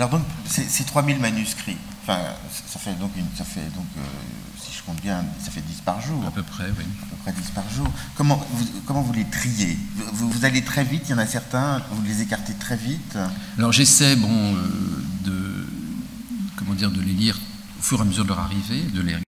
Alors donc, ces 3000 manuscrits, enfin, ça fait donc, si je compte bien, ça fait 10 par jour. À peu près, oui. À peu près 10 par jour. Comment vous les triez? Vous allez très vite, il y en a certains, vous les écartez très vite? Alors j'essaie, bon, de les lire au fur et à mesure de leur arrivée, de les regarder.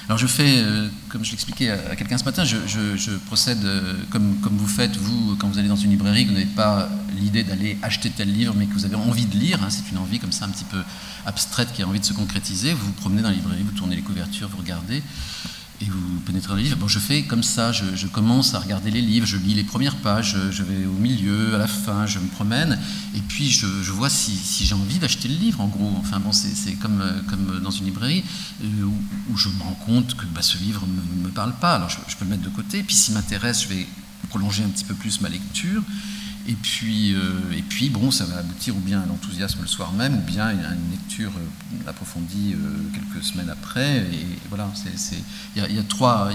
Alors je fais, comme je l'expliquais à quelqu'un ce matin, je procède comme vous faites, vous, quand vous allez dans une librairie, que vous n'avez pas l'idée d'aller acheter tel livre, mais que vous avez envie de lire, hein, c'est une envie comme ça un petit peu abstraite qui a envie de se concrétiser, vous vous promenez dans la librairie, vous tournez les couvertures, vous regardez, et vous pénétrez dans les livres. Bon, je fais comme ça, je commence à regarder les livres, je lis les premières pages, je vais au milieu, à la fin, je me promène, et puis je vois si j'ai envie d'acheter le livre, en gros. Enfin bon, c'est comme dans une librairie, où je me rends compte que ce livre ne me parle pas, alors je peux le mettre de côté, et puis s'il m'intéresse, je vais prolonger un petit peu plus ma lecture, et puis bon, ça va aboutir ou bien à l'enthousiasme le soir même, ou bien à une lecture approfondie quelques semaines après. Et voilà, il y a trois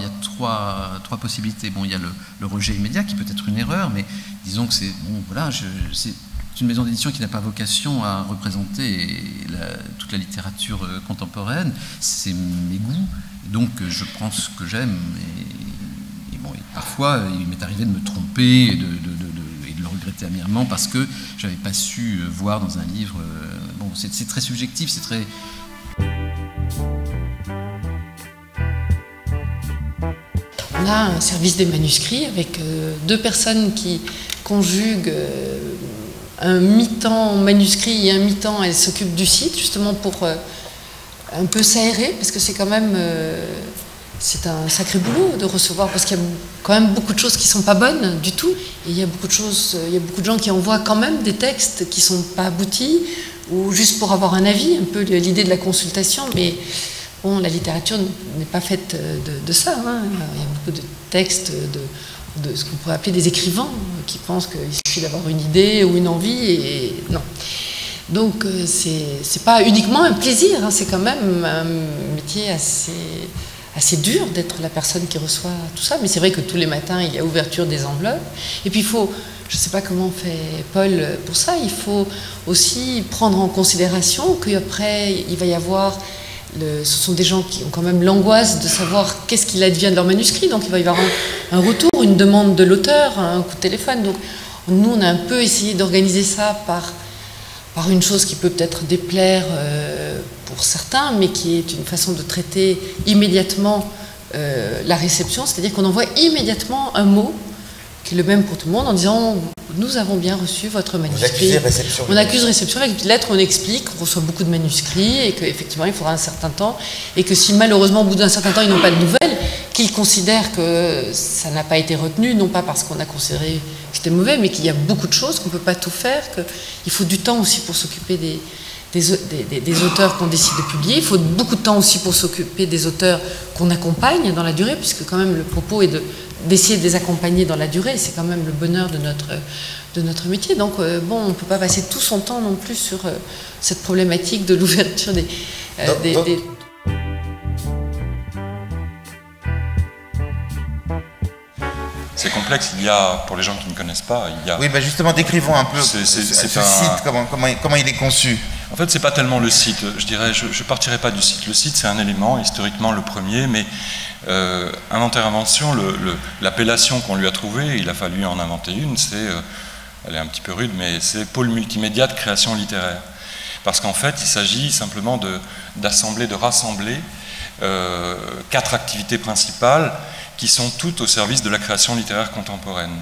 possibilités. Bon, il y a le rejet immédiat qui peut être une erreur, mais disons que c'est bon, voilà, c'est une maison d'édition qui n'a pas vocation à représenter toute la littérature contemporaine. C'est mes goûts, donc je prends ce que j'aime. Et bon, et parfois, il m'est arrivé de me tromper et de le regretter amèrement parce que je n'avais pas su voir dans un livre. Bon, c'est très subjectif, c'est très. On a un service des manuscrits avec 2 personnes qui conjuguent un mi-temps manuscrit et un mi-temps elles s'occupent du site, justement pour un peu s'aérer, parce que c'est quand même c'est un sacré boulot de recevoir, parce qu'il y a quand même beaucoup de choses qui ne sont pas bonnes du tout, et il y a beaucoup de gens qui envoient quand même des textes qui ne sont pas aboutis, ou juste pour avoir un avis, un peu l'idée de la consultation, mais bon, la littérature n'est pas faite de ça, hein. Il y a beaucoup de textes de ce qu'on pourrait appeler des écrivains qui pensent qu'il suffit d'avoir une idée ou une envie, et non. Donc c'est pas uniquement un plaisir, hein, c'est quand même un métier assez dur d'être la personne qui reçoit tout ça, mais c'est vrai que tous les matins il y a ouverture des enveloppes, et puis il faut, je ne sais pas comment fait Paul pour ça, il faut aussi prendre en considération qu'après il va y avoir, ce sont des gens qui ont quand même l'angoisse de savoir qu'est-ce qu'il advient de leur manuscrit, donc il va y avoir un retour, une demande de l'auteur, un coup de téléphone. Donc nous on a un peu essayé d'organiser ça par une chose qui peut peut-être déplaire pour certains, mais qui est une façon de traiter immédiatement la réception, c'est-à-dire qu'on envoie immédiatement un mot qui est le même pour tout le monde en disant « Nous avons bien reçu votre manuscrit ». Vous accusez réception. On accuse réception avec une lettre où on explique qu'on reçoit beaucoup de manuscrits et qu'effectivement il faudra un certain temps et que si malheureusement au bout d'un certain temps ils n'ont pas de nouvelles, qu'ils considèrent que ça n'a pas été retenu, non pas parce qu'on a considéré que c'était mauvais, mais qu'il y a beaucoup de choses, qu'on ne peut pas tout faire, qu'il faut du temps aussi pour s'occuper des auteurs qu'on décide de publier. Il faut beaucoup de temps aussi pour s'occuper des auteurs qu'on accompagne dans la durée, puisque quand même le propos est d'essayer de les accompagner dans la durée. C'est quand même le bonheur de notre métier. Donc bon, on ne peut pas passer tout son temps non plus sur cette problématique de l'ouverture des C'est complexe, il y a, pour les gens qui ne connaissent pas, il y a... Oui, ben justement, décrivons un peu ce site, comment il est conçu. En fait, c'est pas tellement le site, je dirais, je partirais pas du site. Le site, c'est un élément, historiquement le premier, mais inventaire-invention, l'appellation qu'on lui a trouvée, il a fallu en inventer une, elle est un petit peu rude, mais c'est pôle multimédia de création littéraire. Parce qu'en fait, il s'agit simplement de rassembler 4 activités principales qui sont toutes au service de la création littéraire contemporaine.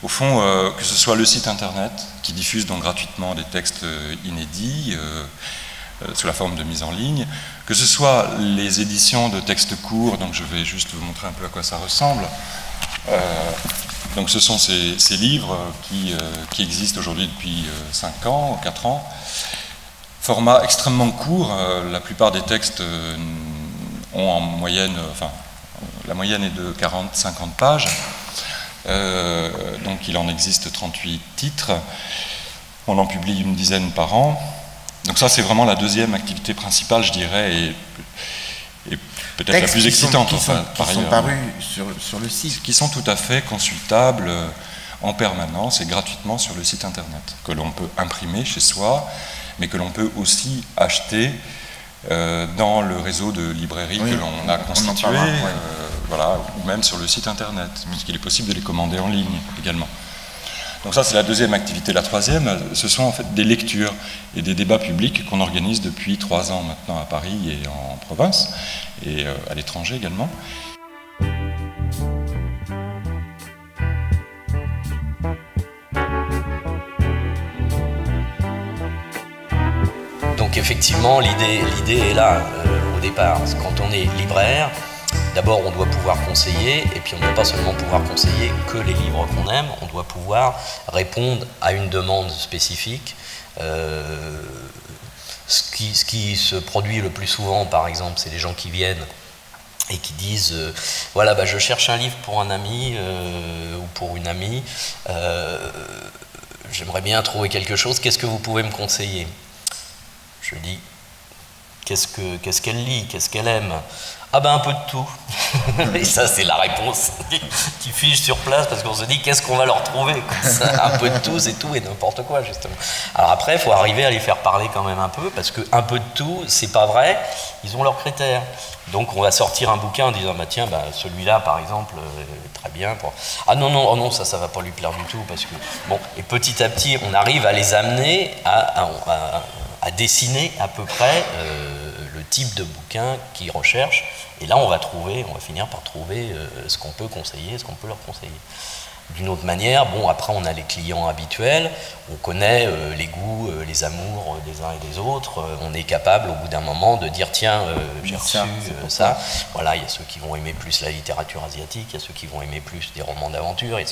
Au fond, que ce soit le site internet, qui diffuse donc gratuitement des textes inédits, sous la forme de mise en ligne, que ce soit les éditions de textes courts, donc je vais juste vous montrer un peu à quoi ça ressemble. Donc ce sont ces livres qui existent aujourd'hui depuis 5 ans, 4 ans. Format extrêmement court, la plupart des textes ont en moyenne, la moyenne est de 40-50 pages, donc il en existe 38 titres, on en publie une dizaine par an, donc ça c'est vraiment la deuxième activité principale, je dirais, et peut-être la plus excitante. Qui sont parus sur le site. Qui sont tout à fait consultables en permanence et gratuitement sur le site internet, que l'on peut imprimer chez soi, mais que l'on peut aussi acheter dans le réseau de librairies que l'on a constitué, voilà, ou même sur le site internet, puisqu'il est possible de les commander en ligne également. Donc ça, c'est la deuxième activité. La troisième, ce sont en fait des lectures et des débats publics qu'on organise depuis 3 ans maintenant à Paris et en province, et à l'étranger également. Donc effectivement, l'idée est là au départ. Quand on est libraire, d'abord on doit pouvoir conseiller, et puis on ne doit pas seulement pouvoir conseiller que les livres qu'on aime, on doit pouvoir répondre à une demande spécifique. Ce qui se produit le plus souvent, par exemple, c'est les gens qui viennent et qui disent voilà, je cherche un livre pour un ami ou pour une amie, j'aimerais bien trouver quelque chose, qu'est-ce que vous pouvez me conseiller? Je dis, qu'est-ce qu'elle lit, qu'est-ce qu'elle aime? Ah un peu de tout. Et ça, c'est la réponse qui fige sur place, parce qu'on se dit, qu'est-ce qu'on va leur trouver comme ça? Un peu de tout, c'est tout et n'importe quoi, justement. Alors après, il faut arriver à les faire parler quand même un peu, parce qu'un peu de tout, c'est pas vrai, ils ont leurs critères. Donc on va sortir un bouquin en disant, tiens, celui-là, par exemple, très bien. Ah non, ça va pas lui plaire du tout, parce que... Bon, et petit à petit, on arrive à les amener à dessiner à peu près le type de bouquin qu'ils recherchent, et là on va finir par trouver ce qu'on peut conseiller, ce qu'on peut leur conseiller. D'une autre manière, après on a les clients habituels, on connaît les goûts, les amours des uns et des autres, on est capable au bout d'un moment de dire tiens, j'ai reçu ça, voilà, il y a ceux qui vont aimer plus la littérature asiatique, il y a ceux qui vont aimer plus des romans d'aventure, et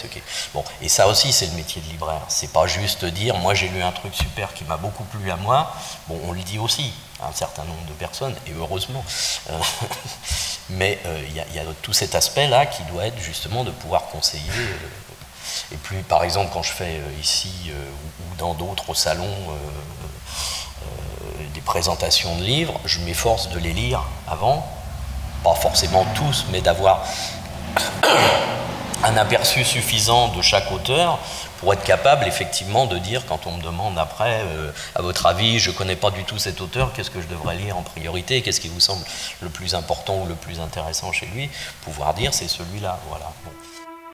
et ça aussi c'est le métier de libraire, c'est pas juste dire moi j'ai lu un truc super qui m'a beaucoup plu à moi, on le dit aussi à un certain nombre de personnes, et heureusement, mais il y a tout cet aspect là qui doit être justement de pouvoir conseiller. Et puis, par exemple, quand je fais ici ou dans d'autres salons des présentations de livres, je m'efforce de les lire avant, pas forcément tous, mais d'avoir un aperçu suffisant de chaque auteur pour être capable effectivement de dire, quand on me demande après, à votre avis, je ne connais pas du tout cet auteur, qu'est-ce que je devrais lire en priorité, qu'est-ce qui vous semble le plus important ou le plus intéressant chez lui, pouvoir dire c'est celui-là, voilà. Bon.